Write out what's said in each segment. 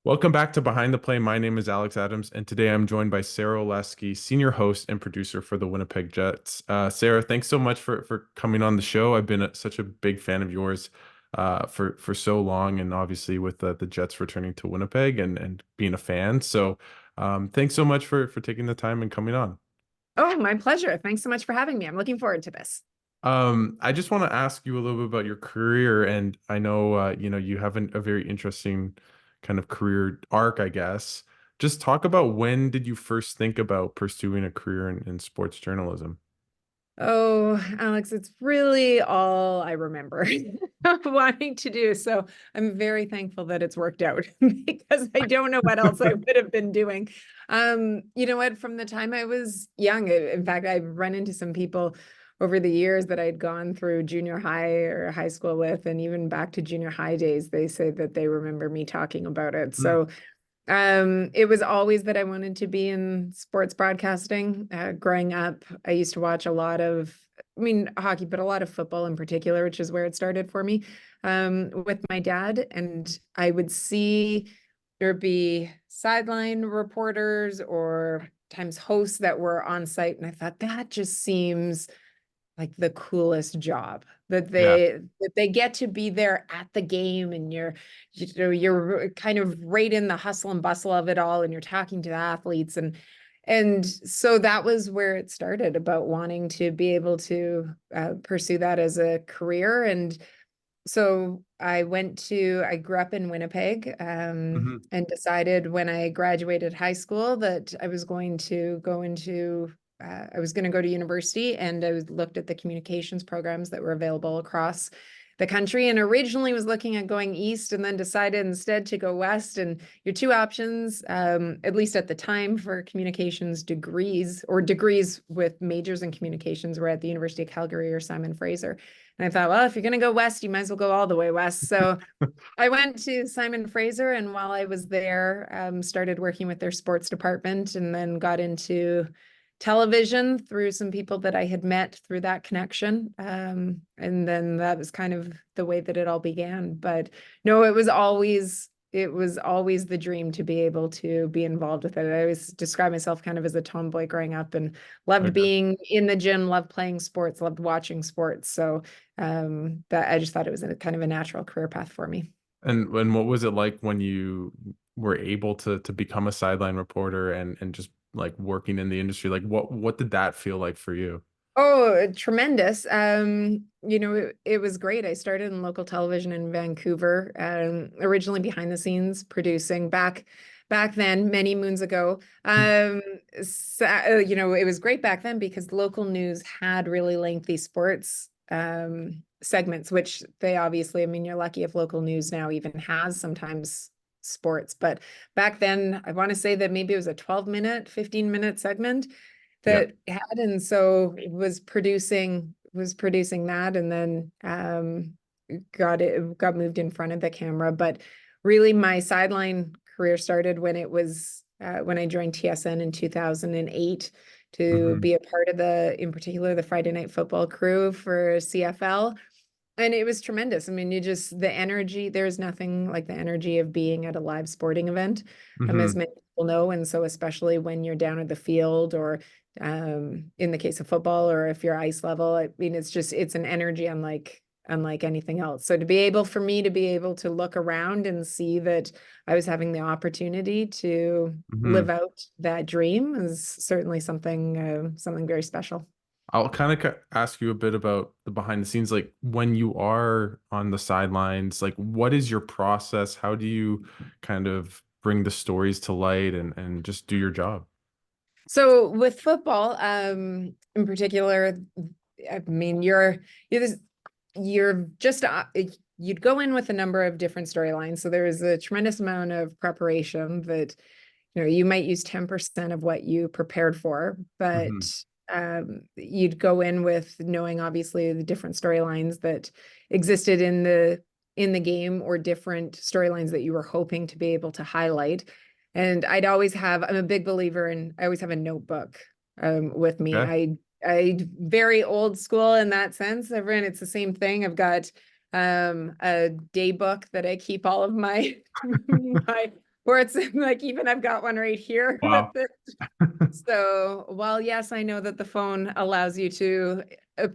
Welcome back to Behind the Play. My name is Alex Adams, and today I'm joined by Sara Orlesky, senior host and producer for the Winnipeg Jets. Sara, thanks so much for coming on the show. I've been such a big fan of yours for so long, and obviously with the Jets returning to Winnipeg and being a fan. So thanks so much for taking the time and coming on. Oh, my pleasure. Thanks so much for having me. I'm looking forward to this. I just want to ask you a little bit about your career, and I know you have a very interesting kind of career arc, I guess. Just talk about when did you first think about pursuing a career in sports journalism? Oh, Alex, it's really all I remember wanting to do. So I'm very thankful that it's worked out because I don't know what else I would have been doing. You know what? From the time I was young, in fact, I've run into some people over the years that I'd gone through junior high or high school with, and even back to junior high days, they say that they remember me talking about it. Mm, So it was always that I wanted to be in sports broadcasting. Growing up, I used to watch a lot of, I mean, hockey, but a lot of football in particular, which is where it started for me, with my dad. And I would see there'd be sideline reporters or times hosts that were on site. And I thought that just seems like the coolest job that yeah. they get to be there at the game, and you're kind of right in the hustle and bustle of it all, and you're talking to the athletes, and so that was where it started, about wanting to be able to pursue that as a career. And so I grew up in Winnipeg, Hmm. and decided when I graduated high school that I was going to I was going to go to university, and looked at the communications programs that were available across the country, and originally was looking at going east, and then decided instead to go west. And your two options, at least at the time, for communications degrees or degrees with majors in communications, were at the University of Calgary or Simon Fraser. And I thought, well, if you're going to go west, you might as well go all the way west. So I went to Simon Fraser, and while I was there, started working with their sports department, and then got into television through some people that I had met through that connection. And then that was kind of the way that it all began. But no, it was always the dream to be able to be involved with it. I always describe myself kind of as a tomboy growing up, and loved Okay. being in the gym, loved playing sports, loved watching sports. So that I just thought it was a kind of a natural career path for me. And what was it like when you were able to become a sideline reporter and just like working in the industry? Like what did that feel like for you? Oh, tremendous. It was great. I started in local television in Vancouver, originally behind the scenes producing back then, many moons ago. It was great back then because local news had really lengthy sports segments, which they obviously, I mean, you're lucky if local news now even has sometimes sports. But back then, I want to say that maybe it was a 12-minute, 15-minute segment Yeah. that had, and so it was producing that, and then got moved in front of the camera. But really my sideline career started when I joined TSN in 2008 to Hmm. be a part of in particular, the Friday Night Football crew for CFL. And it was tremendous. I mean, the energy, there's nothing like the energy of being at a live sporting event, as Hmm. many people know. And so, especially when you're down at the field, or in the case of football, or if you're ice level, I mean, it's an energy unlike anything else. So for me to be able to look around and see that I was having the opportunity to Hmm. live out that dream is certainly something very special. I'll kind of ask you a bit about the behind the scenes, like when you are on the sidelines, like what is your process? How do you kind of bring the stories to light and just do your job? So with football, in particular, I mean, you're just you'd go in with a number of different storylines. So there is a tremendous amount of preparation that, you might use 10% of what you prepared for, Hmm. but you'd go in with knowing obviously the different storylines that existed in the game, or different storylines that you were hoping to be able to highlight. And I'm a big believer in, I always have a notebook with me. Okay. I very old school in that sense. Everyone, it's the same thing. I've got a day book that I keep all of my my where it's like, even I've got one right here with Wow. it. So while yes, I know that the phone allows you to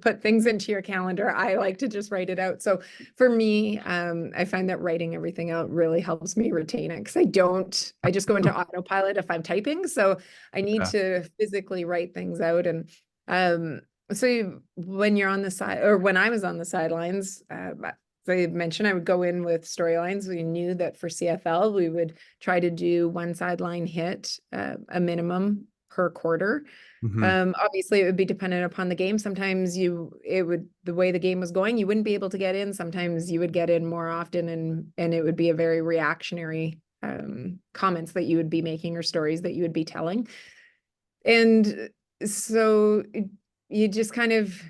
put things into your calendar, I like to just write it out. So for me, I find that writing everything out really helps me retain it, because I just go into autopilot if I'm typing. So I need Yeah. to physically write things out. And when you're on the side, or when I was on the sidelines, so I mentioned I would go in with storylines. We knew that for CFL, we would try to do one sideline hit, a minimum per quarter. Hmm. Obviously it would be dependent upon the game. Sometimes the way the game was going, you wouldn't be able to get in. Sometimes you would get in more often, and it would be a very reactionary comments that you would be making, or stories that you would be telling. And so you just kind of,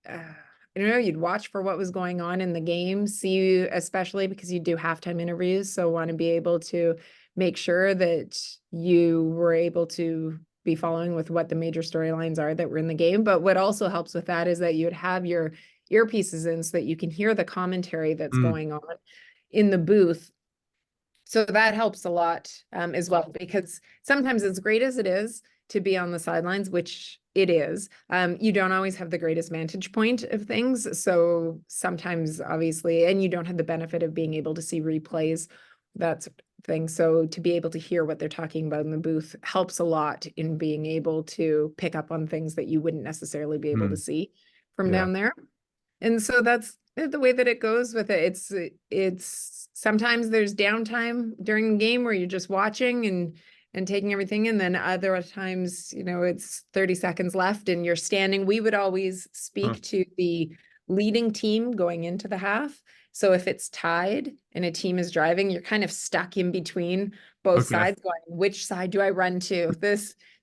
I don't know, you'd watch for what was going on in the game, see, especially because you do halftime interviews. So want to be able to make sure that you were able to be following with what the major storylines are that were in the game. But what also helps with that is that you would have your earpieces in so that you can hear the commentary that's Mm. going on in the booth. So that helps a lot, as well, because sometimes, as great as it is to be on the sidelines, which it is, you don't always have the greatest vantage point of things. So sometimes, obviously, and you don't have the benefit of being able to see replays, that sort of thing. So to be able to hear what they're talking about in the booth helps a lot in being able to pick up on things that you wouldn't necessarily be able to Mm. see from Yeah. down there. And so that's the way that it goes with it. It's sometimes there's downtime during the game where you're just watching and taking everything, and then other times, it's 30 seconds left and you're standing. We would always Huh. speak to the leading team going into the half. So if it's tied and a team is driving, you're kind of stuck in between both Okay. sides, going, which side do I run to?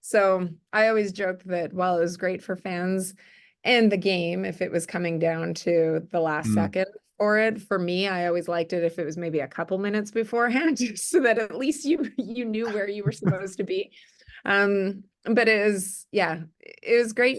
So I always joke that while it was great for fans and the game, if it was coming down to the last Mm. second for it, for me, I always liked it if it was maybe a couple minutes beforehand, so that at least you knew where you were supposed to be. But it was great,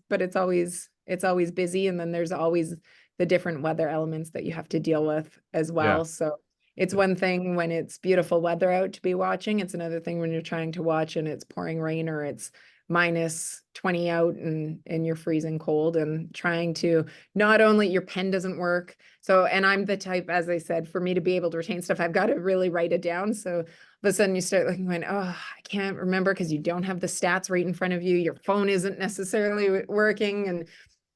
but it's always busy, and then there's always the different weather elements that you have to deal with as Yeah. well. So it's one thing when it's beautiful weather out to be watching. It's another thing when you're trying to watch and it's pouring rain, or it's -20 out, and you're freezing cold, and trying to, not only your pen doesn't work. So, and I'm the type, as I said, for me to be able to retain stuff, I've got to really write it down. So all of a sudden you start looking, going, oh, I can't remember, because you don't have the stats right in front of you. Your phone isn't necessarily working. And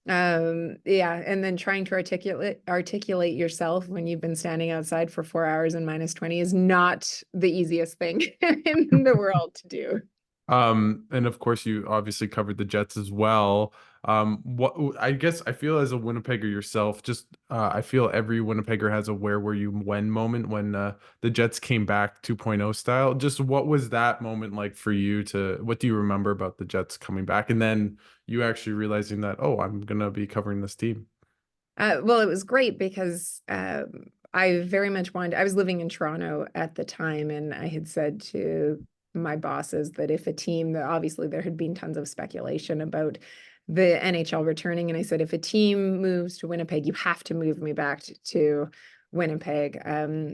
and then trying to articulate yourself when you've been standing outside for 4 hours and -20 is not the easiest thing in the world to do. And of course, you obviously covered the Jets as well. What I guess I feel as a Winnipegger yourself, just I feel every Winnipegger has a where were you when moment when the Jets came back 2.0 style. Just what was that moment like for you what do you remember about the Jets coming back? And then you actually realizing that, oh, I'm gonna be covering this team. Well, it was great because I very much I was living in Toronto at the time, and I had said to my bosses that if a team, that obviously there had been tons of speculation about the NHL returning, and I said, if a team moves to Winnipeg, you have to move me back to Winnipeg.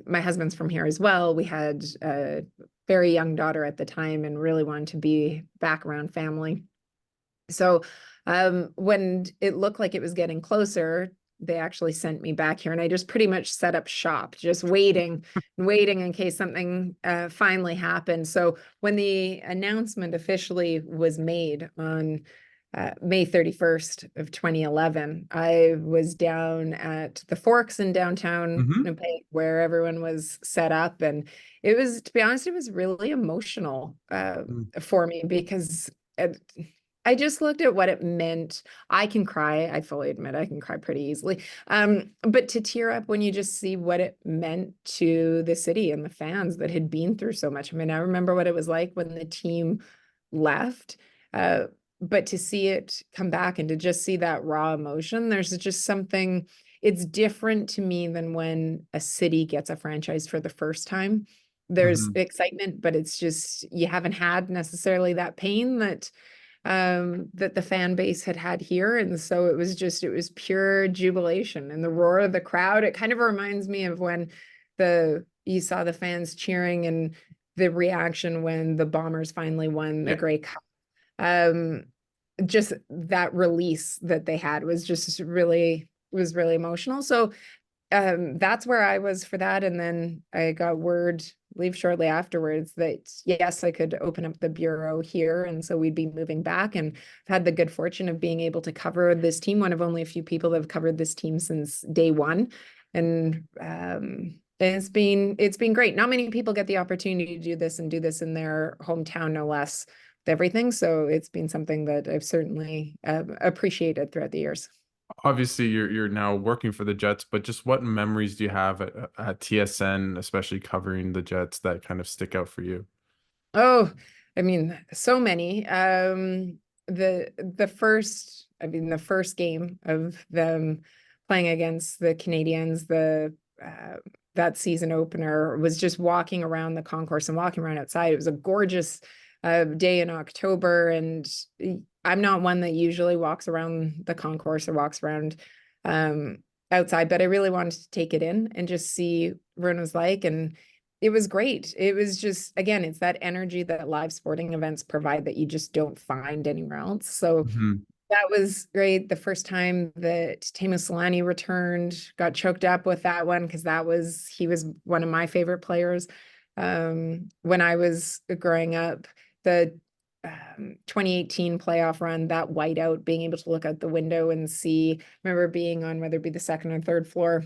My husband's from here as well. We had a very young daughter at the time and really wanted to be back around family. So when it looked like it was getting closer, they actually sent me back here, and I just pretty much set up shop, just waiting in case something finally happened. So when the announcement officially was made on May 31st of 2011, I was down at the Forks in downtown Hmm. Winnipeg, where everyone was set up. And it was, to be honest, it was really emotional for me, because I just looked at what it meant. I can cry. I fully admit I can cry pretty easily. But to tear up when you just see what it meant to the city and the fans that had been through so much. I mean, I remember what it was like when the team left. Uh, but to see it come back and to just see that raw emotion, there's just something, it's different to me than when a city gets a franchise for the first time. There's Hmm. excitement, but it's just, you haven't had necessarily that pain that that the fan base had here. And so it was pure jubilation and the roar of the crowd. It kind of reminds me of when you saw the fans cheering and the reaction when the Bombers finally won the Yeah. Grey Cup. Um, just that release that they had was really emotional. So that's where I was for that. And then I got word, leave shortly afterwards, that yes, I could open up the bureau here. And so we'd be moving back. And I've had the good fortune of being able to cover this team, one of only a few people that have covered this team since day one. And it's been great. Not many people get the opportunity to do this and do this in their hometown, no less, with everything. So it's been something that I've certainly appreciated throughout the years. Obviously, you're now working for the Jets, but just what memories do you have at TSN, especially covering the Jets, that kind of stick out for you? Oh, I mean, so many. The first game of them playing against the Canadians, the that season opener, was just walking around the concourse and walking around outside. It was a gorgeous day in October, and I'm not one that usually walks around the concourse or walks around um outside, but I really wanted to take it in and just see what it was like. And it was great. It was just, again, it's that energy that live sporting events provide that you just don't find anywhere else. So Mhm. that was great. The first time that Teemu Selanne returned, got choked up with that one because he was one of my favorite players. When I was growing up, the 2018 playoff run, that whiteout, being able to look out the window and see, remember being on whether it be the second or third floor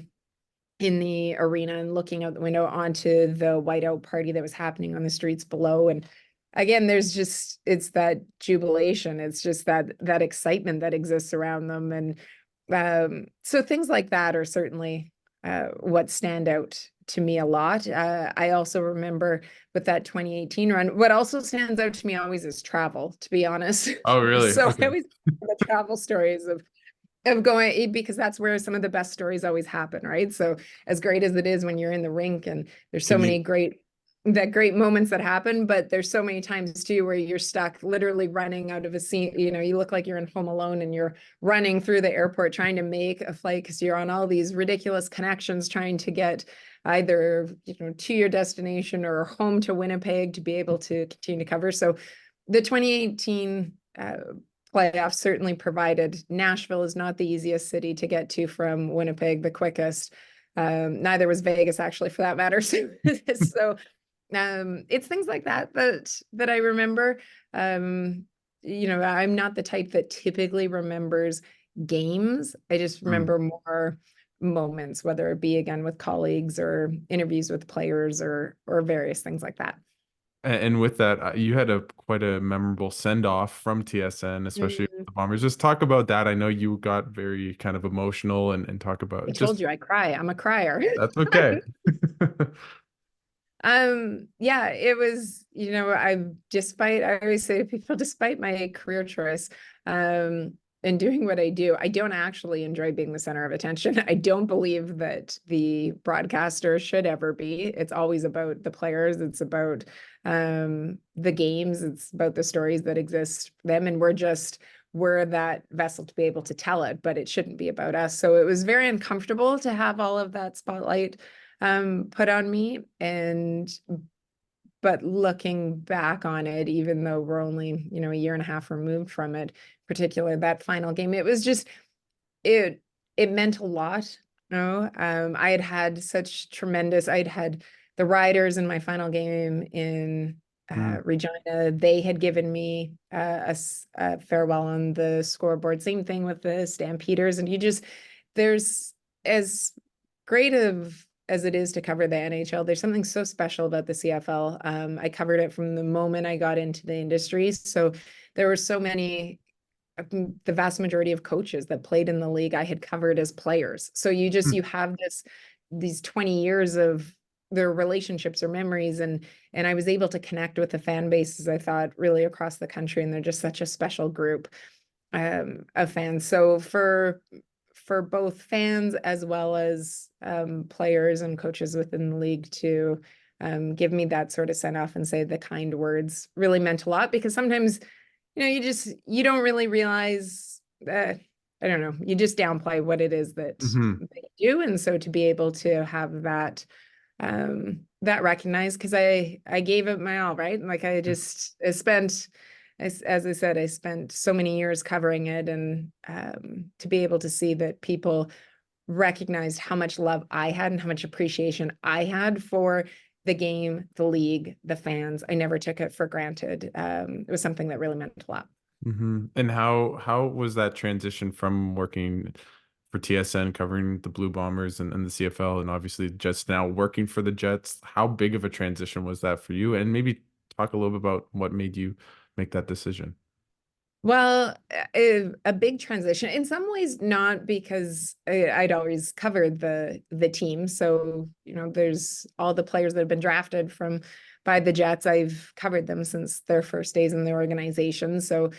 in the arena and looking out the window onto the whiteout party that was happening on the streets below. And again, it's that jubilation. It's just that excitement that exists around them. And so things like that are certainly what stand out to me a lot. I also remember with that 2018 run, what also stands out to me always is travel, to be honest. Oh, really? So I Okay. always the travel stories of going, because that's where some of the best stories always happen, right? So as great as it is when you're in the rink and there's so Can you many great moments that happen, but there's so many times too where you're stuck literally running out of a scene. You look like you're in Home Alone and you're running through the airport trying to make a flight because you're on all these ridiculous connections trying to get either to your destination or home to Winnipeg to be able to continue to cover. So the 2018 playoffs certainly provided. Nashville is not the easiest city to get to from Winnipeg, the quickest. Neither was Vegas, actually, for that matter. So it's things like that I remember. I'm not the type that typically remembers games. I just mm. remember more moments, whether it be again with colleagues or interviews with players or various things like that. And with that, you had a quite a memorable send off from TSN, especially with Mm, the Bombers. Just talk about that. I know you got very kind of emotional and talk I about told just you I cry. I'm a crier. that's okay. Yeah, it was, I always say to people, despite my career choice, and doing what I do, I don't actually enjoy being the center of attention. I don't believe that the broadcaster should ever be. It's always about the players. It's about the games. It's about the stories that exist for them. And we're that vessel to be able to tell it, but it shouldn't be about us. So it was very uncomfortable to have all of that spotlight put on me. But looking back on it, even though we're only, a year and a half removed from it, particularly that final game, it was just, it meant a lot. I'd had the Riders in my final game in Mm. Regina. They had given me a farewell on the scoreboard. Same thing with the Stampeders. And there's as great as it is to cover the NHL, there's something so special about the CFL. I covered it from the moment I got into the industry. So there were so many, the vast majority of coaches that played in the league I had covered as players. So you have these 20 years of their relationships or memories, and I was able to connect with the fan bases, I thought, really across the country, and they're just such a special group of fans. So for both fans as well as players and coaches within the league to give me that sort of send off and say the kind words really meant a lot, because sometimes you don't really realize that, I don't know, you just downplay what it is that Hmm. they do. And so to be able to have that recognized, because I gave it my all, right? Like I spent, as I said, I spent so many years covering it, and to be able to see that people recognized how much love I had and how much appreciation I had for the game, the league, the fans. I never took it for granted. It was something that really meant a lot. Hmm. And how was that transition from working for TSN covering the Blue Bombers and the CFL, and obviously just now working for the Jets? How big of a transition was that for you? And maybe talk a little bit about what made you make that decision. Well, a big transition in some ways, not because I'd always covered the team. So, there's all the players that have been drafted by the Jets. I've covered them since their first days in the organization. So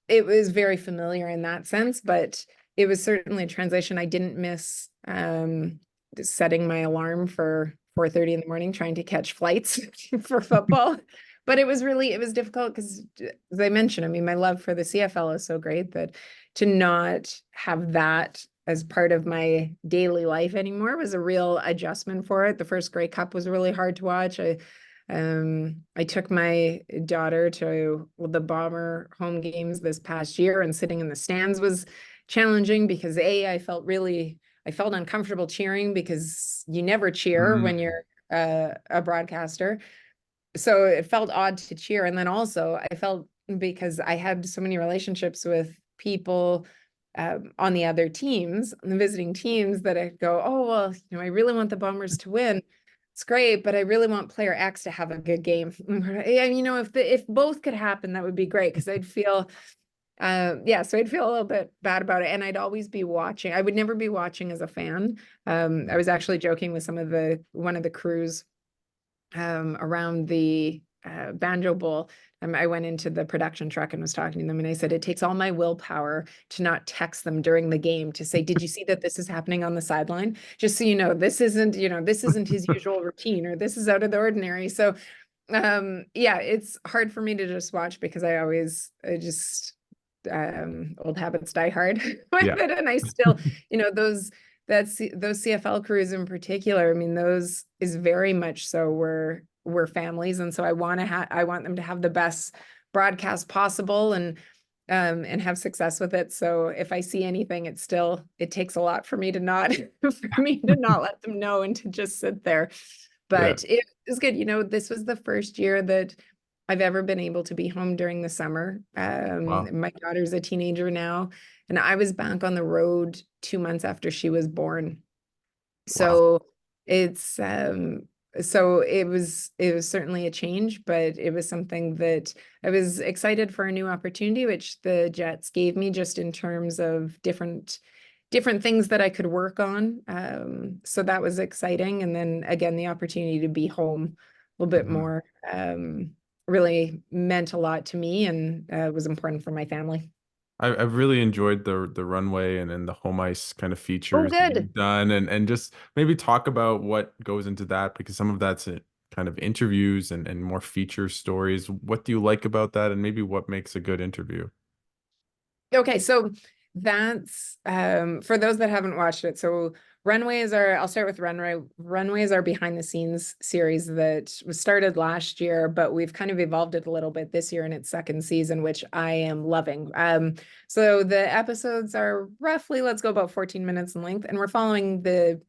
it was very familiar in that sense, but it was certainly a transition. I didn't miss setting my alarm for 4:30 in the morning, trying to catch flights for football. But it was difficult because, as I mentioned, I mean, my love for the CFL is so great that to not have that as part of my daily life anymore was a real adjustment for it. The first Grey Cup was really hard to watch. I took my daughter to the Bomber home games this past year, and sitting in the stands was challenging because I felt uncomfortable cheering because you never cheer when Mm. you're a broadcaster. So it felt odd to cheer. And then also I felt, because I had so many relationships with people on the other teams, on the visiting teams, that I go, oh, well, I really want the Bombers to win. It's great, but I really want player X to have a good game. And, if both could happen, that would be great, because I'd feel so I'd feel a little bit bad about it. And I'd always be watching. I would never be watching as a fan. I was actually joking with one of the crews around the Banjo Bowl. I went into the production truck and was talking to them, and I said, it takes all my willpower to not text them during the game to say, did you see that this is happening on the sideline? Just so you know, this isn't his usual routine, or this is out of the ordinary. So it's hard for me to just watch, because I just old habits die hard with Yeah. it. And I still, those CFL crews in particular, I mean, those is very much so we're families. And so I want them to have the best broadcast possible, and have success with it. So if I see anything, it takes a lot for me to not let them know, and to just sit there. Yeah. But it was good. This was the first year that I've ever been able to be home during the summer. Wow. My daughter's a teenager now, and I was back on the road 2 months after she was born. Wow. So it's so it was certainly a change, but it was something that I was excited for, a new opportunity, which the Jets gave me, just in terms of different things that I could work on. So that was exciting. And then again, the opportunity to be home a little bit Mhm. more really meant a lot to me, and was important for my family. I've really enjoyed the runway and the home ice kind of Oh, features that good. you've done, and just maybe talk about what goes into that, because some of that's kind of interviews and more feature stories. What do you like about that, and maybe what makes a good interview? Okay, so that's for those that haven't watched it. So I'll start with Runway. Runway is our behind the scenes series that was started last year, but we've kind of evolved it a little bit this year in its second season, which I am loving. So the episodes are roughly, let's go, about 14 minutes in length, and we're following the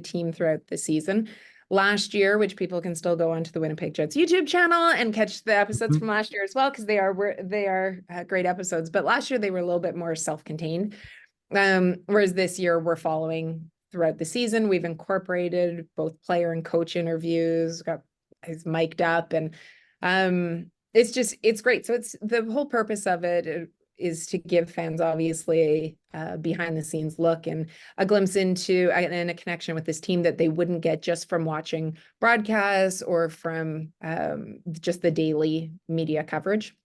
team throughout the season. Last year, which people can still go onto the Winnipeg Jets YouTube channel and catch the episodes from Mhm. last year as well, because they are great episodes. But last year they were a little bit more self-contained, whereas this year we're following throughout the season. We've incorporated both player and coach interviews, got is mic'd up, and it's great. So it's the whole purpose of it is to give fans, obviously, a behind the scenes look and a glimpse into and a connection with this team that they wouldn't get just from watching broadcasts or from just the daily media coverage.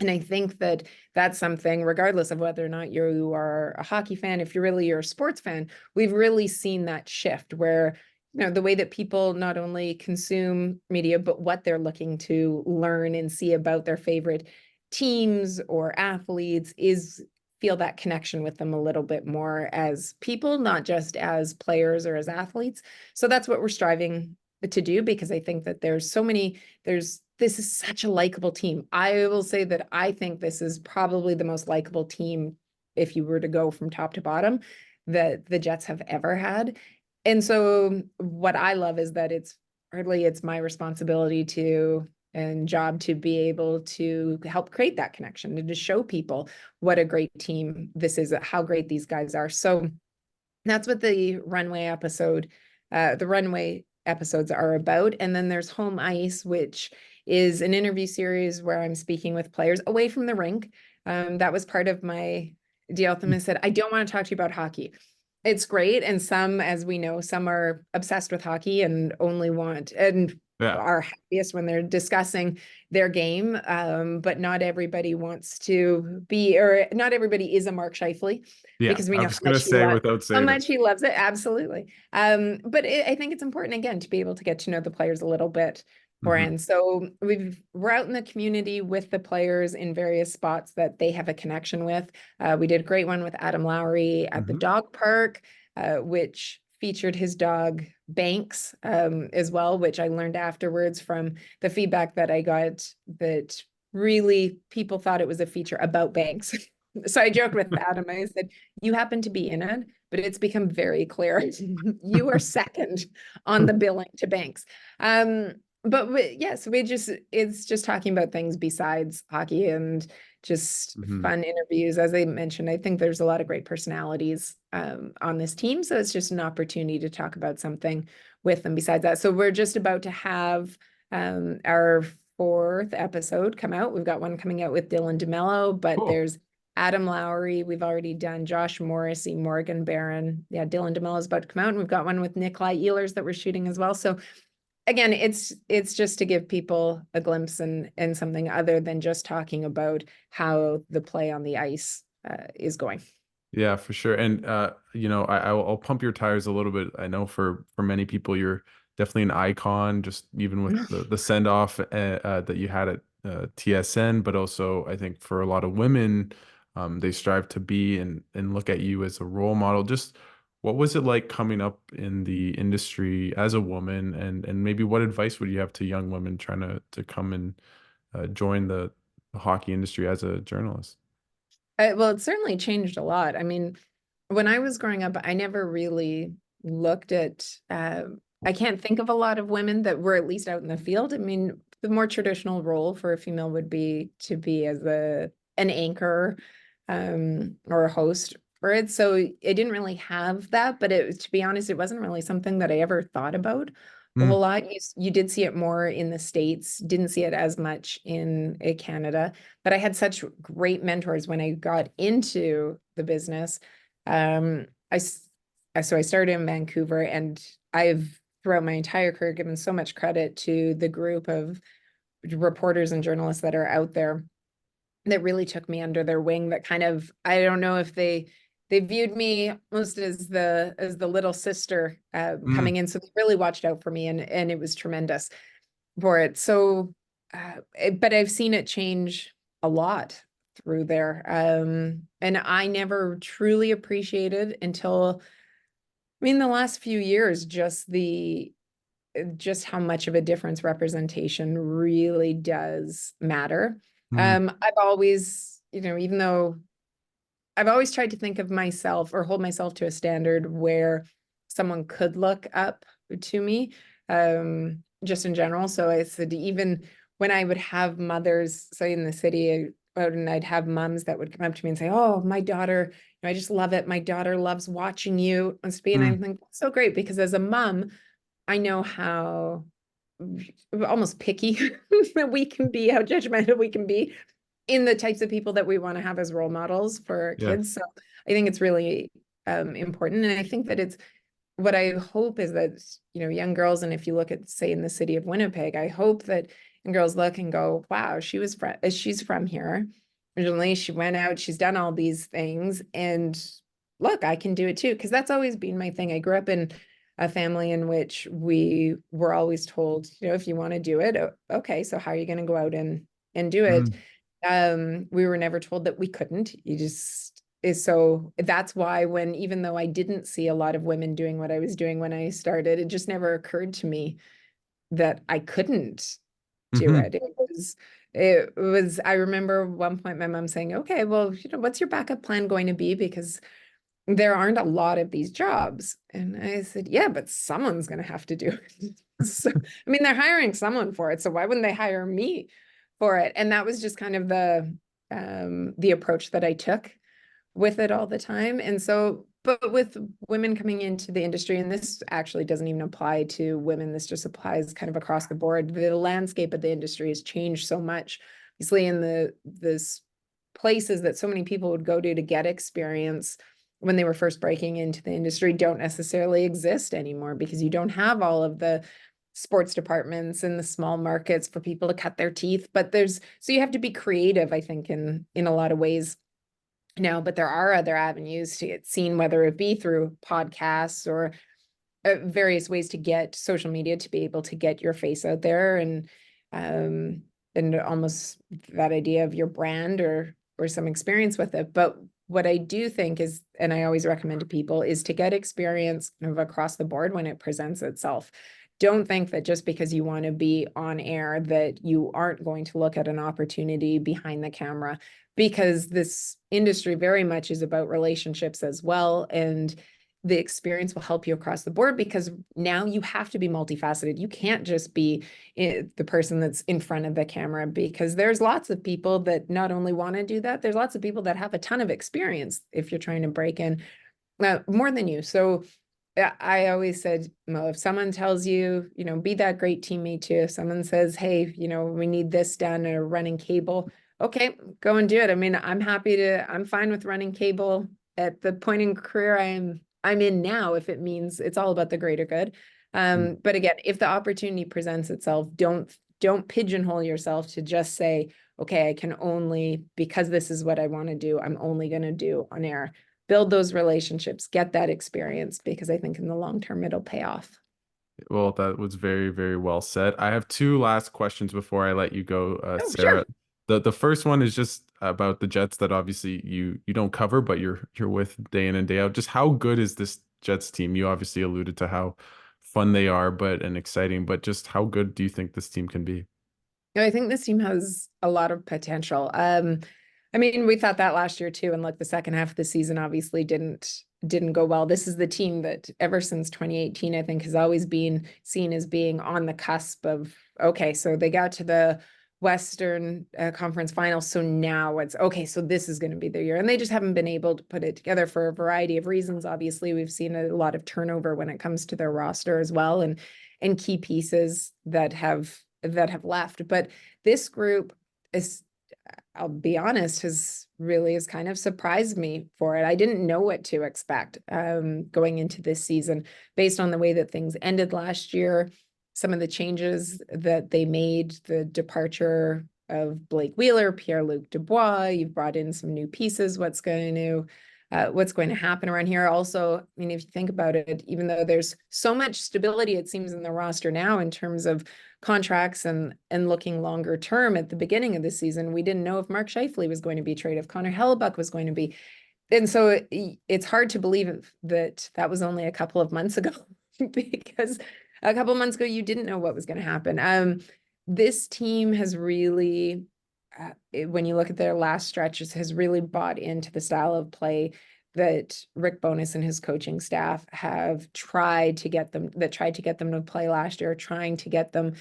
And I think that that's something, regardless of whether or not you are a hockey fan, if you're a sports fan, we've really seen that shift where, the way that people not only consume media, but what they're looking to learn and see about their favorite teams or athletes is feel that connection with them a little bit more as people, not just as players or as athletes. So that's what we're striving to do, because I think that this is such a likable team. I will say that I think this is probably the most likable team, if you were to go from top to bottom, that the Jets have ever had. And so what I love is that it's my responsibility and job to be able to help create that connection and to show people what a great team this is, how great these guys are. So that's what the runway episodes are about. And then there's Home Ice, which is an interview series where I'm speaking with players away from the rink. That was part of my deal with them. I said, I don't want to talk to you about hockey. It's great. And some, as we know, some are obsessed with hockey and Yeah. are happiest when they're discussing their game. But not everybody wants to be, or not everybody is a Mark Scheifele, Yeah. because we I know was going to say without how saying it. much he loves it. Absolutely. But I think it's important, again, to be able to get to know the players a little bit Mhm. beforehand. So we're out in the community with the players in various spots that they have a connection with. We did a great one with Adam Lowry at the Mhm. dog park, which featured his dog Banks as well, which I learned afterwards from the feedback that I got, that really people thought it was a feature about Banks. So I joked with Adam. I said, you happen to be in it, but it's become very clear you are second on the billing to Banks. Yes, it's just talking about things besides hockey and just Mhm. fun interviews. As I mentioned, I think there's a lot of great personalities on this team. So it's just an opportunity to talk about something with them besides that. So we're just about to have our fourth episode come out. We've got one coming out with Dylan DeMello, but Cool. there's Adam Lowry. We've already done Josh Morrissey, Morgan Barron. Yeah, Dylan DeMello is about to come out. And we've got one with Nikolai Ehlers that we're shooting as well. So again, it's just to give people a glimpse and something other than just talking about how the play on the ice is going. Yeah, for sure. And I'll pump your tires a little bit. I know for many people, you're definitely an icon, just even with the send off that you had at TSN, but also I think for a lot of women, they strive to be and look at you as a role model. Just what was it like coming up in the industry as a woman, and maybe what advice would you have to young women trying to come and join the hockey industry as a journalist? Well, it's certainly changed a lot. I mean, when I was growing up, I never really looked at, I can't think of a lot of women that were at least out in the field. I mean, the more traditional role for a female would be to be as an anchor or a host for it. So I didn't really have that, but to be honest, it wasn't really something that I ever thought about a whole Mm, lot. You did see it more in the States, didn't see it as much in Canada, but I had such great mentors when I got into the business. Um, I so I started in Vancouver, and I've throughout my entire career given so much credit to the group of reporters and journalists that are out there that really took me under their wing. That kind of, I don't know if they viewed me almost as the little sister mm, coming in, so they really watched out for me, and it was tremendous for it. So, but I've seen it change a lot through there. And I never truly appreciated until, I mean, the last few years, just how much of a difference representation really does matter. mm, I've always, even though I've always tried to think of myself or hold myself to a standard where someone could look up to me, just in general. So I said, even when I would have mothers, say in the city, and I'd have moms that would come up to me and say, "Oh, my daughter, I just love it. My daughter loves watching you on speed." And I mm. think that's so great, because as a mom, I know how almost picky we can be, how judgmental we can be in the types of people that we want to have as role models for our Yeah. kids. So I think it's really important. And I think that it's what I hope is that, young girls, and if you look at, say, in the city of Winnipeg, I hope that young girls look and go, wow, she's from here. Originally, she went out, she's done all these things, and look, I can do it too. Because that's always been my thing. I grew up in a family in which we were always told, if you want to do it, okay, so how are you going to go out and do it? Mm. We were never told that we couldn't. You just is so that's why when even though I didn't see a lot of women doing what I was doing when I started, it just never occurred to me that I couldn't do Hmm. it. It was I remember one point my mom saying, okay, well, what's your backup plan going to be? Because there aren't a lot of these jobs. And I said, yeah, but someone's going to have to do it. So, I mean, they're hiring someone for it. So why wouldn't they hire me for it? And that was just kind of the approach that I took with it all the time. And so, but with women coming into the industry, and this actually doesn't even apply to women, this just applies kind of across the board. The landscape of the industry has changed so much. Obviously, in this places that so many people would go to get experience when they were first breaking into the industry don't necessarily exist anymore because you don't have all of the sports departments in the small markets for people to cut their teeth. But so you have to be creative, I think, in a lot of ways now, but there are other avenues to get seen, whether it be through podcasts or various ways to get social media to be able to get your face out there um, and almost that idea of your brand or some experience with it. But what I do think is, and I always recommend to people, is to get experience kind of across the board when it presents itself. Don't think that just because you want to be on air that you aren't going to look at an opportunity behind the camera, because this industry very much is about relationships as well. And the experience will help you across the board because now you have to be multifaceted. You can't just be the person that's in front of the camera, because there's lots of people that not only want to do that, there's lots of people that have a ton of experience if you're trying to break in more than you. So I always said, Mo, if someone tells you, be that great teammate too. If someone says, hey, we need this done or running cable, okay, go and do it. I mean, I'm fine with running cable at the point in career I'm in now, if it means it's all about the greater good. But again, if the opportunity presents itself, don't pigeonhole yourself to just say, okay, I can only, because this is what I want to do, I'm only going to do on air. Build those relationships, get that experience, because I think in the long term it'll pay off. Well, that was very, very well said. I have two last questions before I let you go, Oh, Sarah. sure. The first one is just about the Jets that obviously you don't cover, but you're with day in and day out. Just how good is this Jets team? You obviously alluded to how fun they are, but and exciting, but just how good do you think this team can be? I think this team has a lot of potential. I mean, we thought that last year too, and like the second half of the season obviously didn't go well. This is the team that ever since 2018, I think, has always been seen as being on the cusp of, okay, so they got to the Western Conference Finals, so now it's okay, so this is going to be their year, and they just haven't been able to put it together for a variety of reasons. Obviously, we've seen a lot of turnover when it comes to their roster as well, and key pieces that have left. But this group is, I'll be honest, has kind of surprised me for it. I didn't know what to expect going into this season based on the way that things ended last year, some of the changes that they made, the departure of Blake Wheeler, Pierre-Luc Dubois. You've brought in some new pieces. What's going to happen around here? Also, I mean, if you think about it, even though there's so much stability, it seems, in the roster now in terms of contracts and looking longer term. At the beginning of the season, we didn't know if Mark Scheifele was going to be traded, if Connor Hellebuck was going to be. And so it's hard to believe that was only a couple of months ago because a couple of months ago, you didn't know what was going to happen. This team has really, when you look at their last stretches, has really bought into the style of play that Rick Bowness and his coaching staff have tried to get them to play last year, trying to get them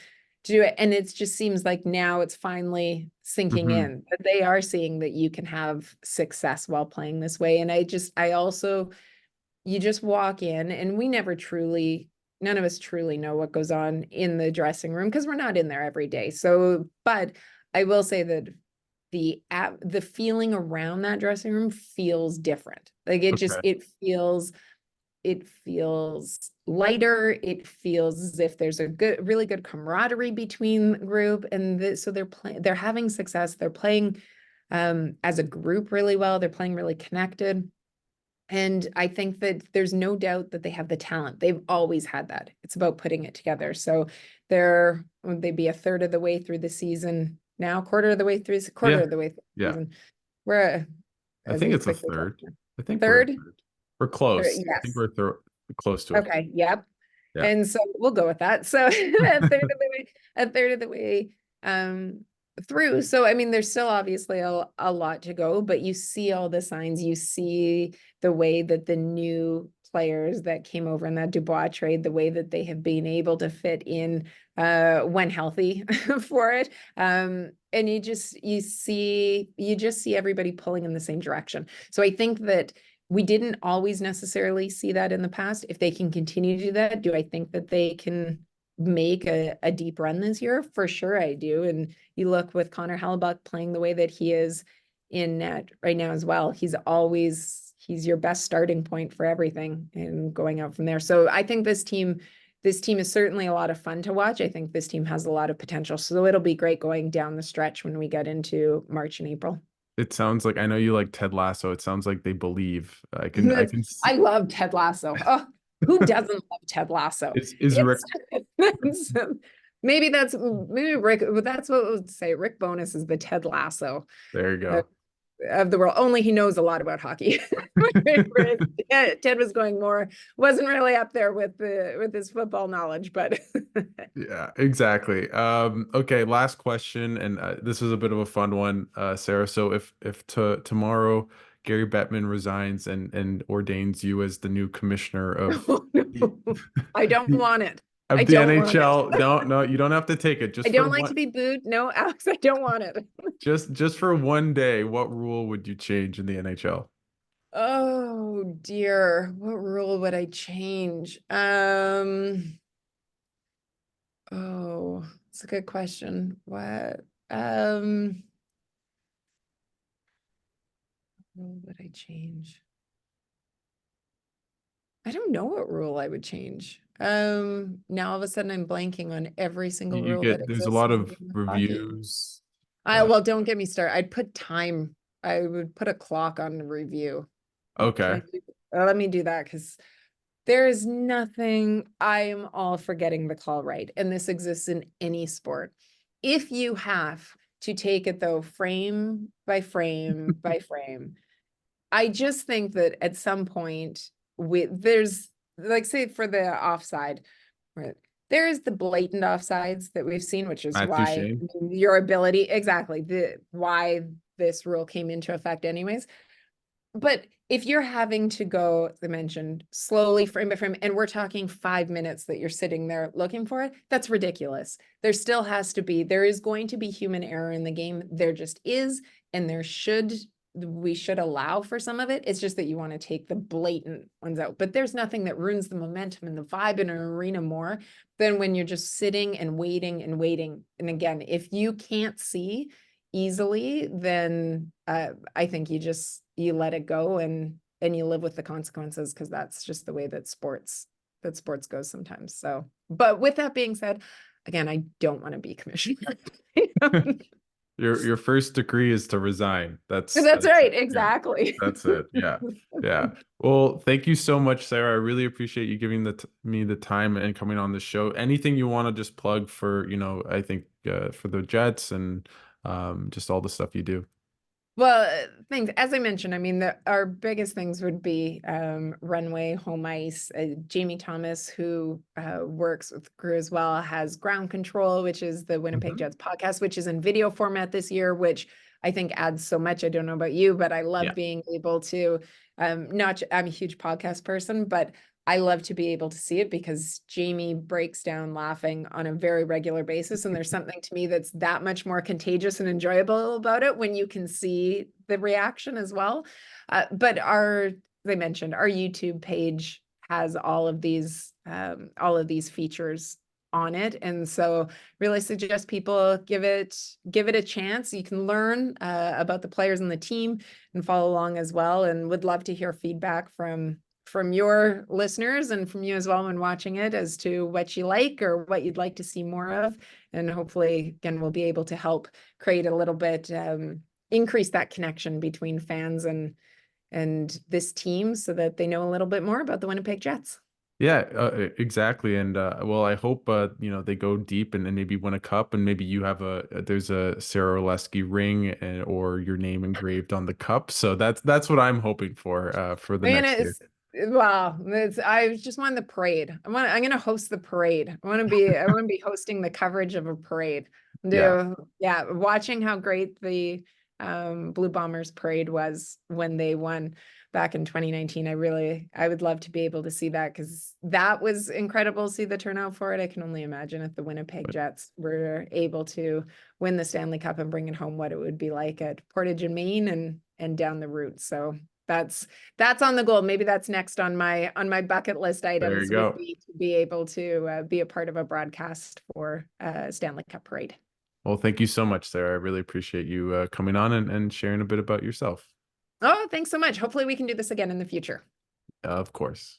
to do it. And it just seems like now it's finally sinking Hmm. in that they are seeing that you can have success while playing this way. And I also, you just walk in, and none of us truly know what goes on in the dressing room because we're not in there every day. So, but I will say that the feeling around that dressing room feels different. Like Okay. it feels lighter. It feels as if there's a really good camaraderie between the group, and so they're having success. They're playing as a group really well. They're playing really connected. And I think that there's no doubt that they have the talent. They've always had that. It's about putting it together. So would they be a third of the way through the season now, quarter of the way through, quarter Yeah. of the way through the Yeah. season. We're I as think we it's a quickly third. go. I think we're a Third? third. We're close. I think Yes. we're close to a third. Okay. Yep. Yeah. And so we'll go with that. So a third of the way through. So I mean, there's still obviously a lot to go, but you see all the signs. You see the way that the new players that came over in that Dubois trade, the way that they have been able to fit in when healthy for it. And you just see everybody pulling in the same direction. So I think that we didn't always necessarily see that in the past. If they can continue to do that, do I think that they can make a deep run this year? For sure I do. And you look with Connor Hellebuck playing the way that he is in net right now as well. He's your best starting point for everything and going out from there. So I think this team is certainly a lot of fun to watch. I think this team has a lot of potential. So it'll be great going down the stretch when we get into March and April. It sounds like, I know you like Ted Lasso. It sounds like they believe. I can see. I love Ted Lasso. Oh, who doesn't love Ted Lasso? Is Rick? It's maybe Rick, but that's what I would say. Rick Bonus is the Ted Lasso There you of, go. of the world. Only he knows a lot about hockey. Ted was going more, wasn't really up there with his football knowledge, but Yeah, exactly. Okay, last question, and this is a bit of a fun one, Sarah. So if tomorrow Gary Bettman resigns and ordains you as the new commissioner of oh, no, I don't want it. I of the don't want it. NHL, no, you don't have to take it. I Just for don't like one, to be booed. No, Alex, I don't want it. just for one day, what rule would you change in the NHL? Oh dear, what rule would I change? Oh, it's a good question. What rule would I change? I don't know what rule I would change. Now all of a sudden I'm blanking on every single You rule that get there's a exists lot in the of game of hockey. reviews. Well, don't get me started. I'd put time. I would put a clock on the review. Can I Okay. let me do that because there is nothing. I am all for getting the call right, and this exists in any sport. If you have to take it though, frame by frame by frame, I just think that at some point there's like say for the offside, right? There is the blatant offsides that we've seen, which is Matthew why Shane. your ability exactly why this rule came into effect anyways. But if you're having to go, as I mentioned, slowly frame by frame, and we're talking 5 minutes that you're sitting there looking for it, that's ridiculous. There is going to be human error in the game. There just is, and we should allow for some of it. It's just that you want to take the blatant ones out. But there's nothing that ruins the momentum and the vibe in an arena more than when you're just sitting and waiting and waiting. And again, if you can't see easily, then I think you let it go and you live with the consequences because that's just the way that sports goes sometimes. So, but with that being said, again, I don't want to be commissioner. Your first decree is to resign. That's right, yeah, exactly. that's it. Yeah. Yeah. Well, thank you so much, Sarah. I really appreciate you giving me the time and coming on the show. Anything you want to just plug for, I think for the Jets and just all the stuff you do. Well, thanks. As I mentioned, I mean, our biggest things would be Runway, HomeIce. Jamie Thomas, who works with the crew as well, has Ground Control, which is the Winnipeg Mhm. Jets podcast, which is in video format this year, which I think adds so much. I don't know about you, but I love Yeah. being able to, I'm a huge podcast person, but I love to be able to see it because Jamie breaks down laughing on a very regular basis. And there's something to me that's that much more contagious and enjoyable about it when you can see the reaction as well. But as I mentioned, our YouTube page has all of these features on it. And so really suggest people give it a chance. You can learn about the players and the team and follow along as well. And would love to hear feedback from your listeners and from you as well when watching it as to what you like or what you'd like to see more of. And hopefully, again, we'll be able to help create a little bit, increase that connection between fans and this team so that they know a little bit more about the Winnipeg Jets. Yeah, exactly. And well, I hope they go deep and maybe win a cup, and maybe you have there's a Sara Orlesky ring or your name engraved on the cup. So that's what I'm hoping for the I mean, next year. it's wow. I just want the parade. I'm gonna host the parade. I want to be hosting the coverage of a parade. Yeah, Yeah, watching how great the Blue Bombers parade was when they won back in 2019. I would love to be able to see that because that was incredible to see the turnout for it. I can only imagine if the Winnipeg but Jets were able to win the Stanley Cup and bring it home, what it would be like at Portage and Maine and down the route. So that's that's on the goal. Maybe that's next on my bucket list there you items would go. be to be able to be a part of a broadcast for Stanley Cup parade. Well, thank you so much, Sarah. I really appreciate you coming on and sharing a bit about yourself. Oh, thanks so much. Hopefully we can do this again in the future. Of course.